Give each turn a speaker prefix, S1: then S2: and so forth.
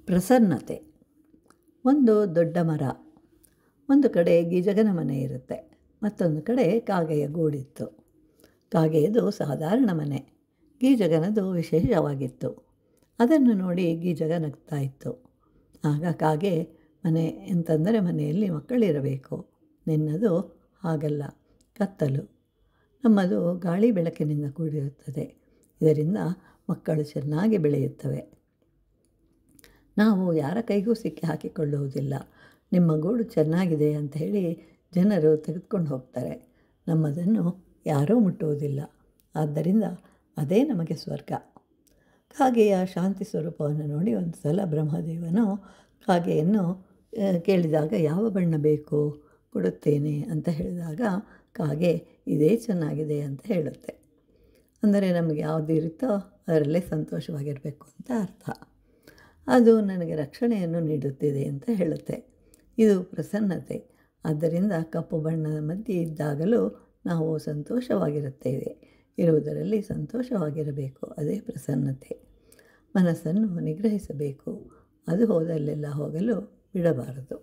S1: ಪ್ರಸನ್ನತೆ. ಒಂದು ದೊಡ್ಡ ಮರ, ಒಂದು ಕಡೆ ಗೀಜಗನ ಮನೆ ಇರುತ್ತೆ, ಮತ್ತೊಂದು ಕಡೆ ಕಾಗೆಯ ಗೂಡಿತ್ತು. ಕಾಗೆಯದು ಸಾಧಾರಣ ಮನೆ, ಗೀಜಗನದು ವಿಶೇಷವಾಗಿತ್ತು. ಅದನ್ನು ನೋಡಿ ಗೀಜಗ ನಗ್ತಾ ಇತ್ತು. ಆಗ ಕಾಗೆ, ಮನೆ ಎಂತಂದರೆ ಮನೆಯಲ್ಲಿ ಮಕ್ಕಳಿರಬೇಕು, ನಿನ್ನದು ಹಾಗಲ್ಲ, ಕತ್ತಲು. ನಮ್ಮದು ಗಾಳಿ ಬೆಳಕಿನಿಂದ ಕೂಡಿರುತ್ತದೆ, ಇದರಿಂದ ಮಕ್ಕಳು ಚೆನ್ನಾಗಿ ಬೆಳೆಯುತ್ತವೆ. ನಾವು ಯಾರ ಕೈಗೂ ಸಿಕ್ಕಿ ಹಾಕಿಕೊಳ್ಳುವುದಿಲ್ಲ. ನಿಮ್ಮ ಗೂಡು ಚೆನ್ನಾಗಿದೆ ಅಂತ ಹೇಳಿ ಜನರು ತೆಗೆದುಕೊಂಡು ಹೋಗ್ತಾರೆ. ನಮ್ಮದನ್ನು ಯಾರೂ ಮುಟ್ಟುವುದಿಲ್ಲ, ಆದ್ದರಿಂದ ಅದೇ ನಮಗೆ ಸ್ವರ್ಗ. ಕಾಗೆಯ ಶಾಂತಿ ಸ್ವರೂಪವನ್ನು ನೋಡಿ ಒಂದು ಸಲ ಬ್ರಹ್ಮದೇವನು ಕಾಗೆಯನ್ನು ಕೇಳಿದಾಗ, ಯಾವ ಬಣ್ಣ ಬೇಕು ಕೊಡುತ್ತೇನೆ ಅಂತ ಹೇಳಿದಾಗ ಕಾಗೆ ಇದೇ ಚೆನ್ನಾಗಿದೆ ಅಂತ ಹೇಳುತ್ತೆ. ಅಂದರೆ ನಮಗೆ ಯಾವುದು ಇರುತ್ತೋ ಅದರಲ್ಲೇ ಸಂತೋಷವಾಗಿರಬೇಕು ಅಂತ ಅರ್ಥ. ಅದು ನನಗೆ ರಕ್ಷಣೆಯನ್ನು ನೀಡುತ್ತಿದೆ ಅಂತ ಹೇಳುತ್ತೆ. ಇದು ಪ್ರಸನ್ನತೆ. ಆದ್ದರಿಂದ ಕಪ್ಪು ಬಣ್ಣದ ಮಧ್ಯೆ ಇದ್ದಾಗಲೂ ನಾವು ಸಂತೋಷವಾಗಿರುತ್ತೇವೆ. ಇರುವುದರಲ್ಲಿ ಸಂತೋಷವಾಗಿರಬೇಕು, ಅದೇ ಪ್ರಸನ್ನತೆ. ಮನಸ್ಸನ್ನು ನಿಗ್ರಹಿಸಬೇಕು, ಅದು ಹೋದಲ್ಲೆಲ್ಲ ಹೋಗಲು ಬಿಡಬಾರದು.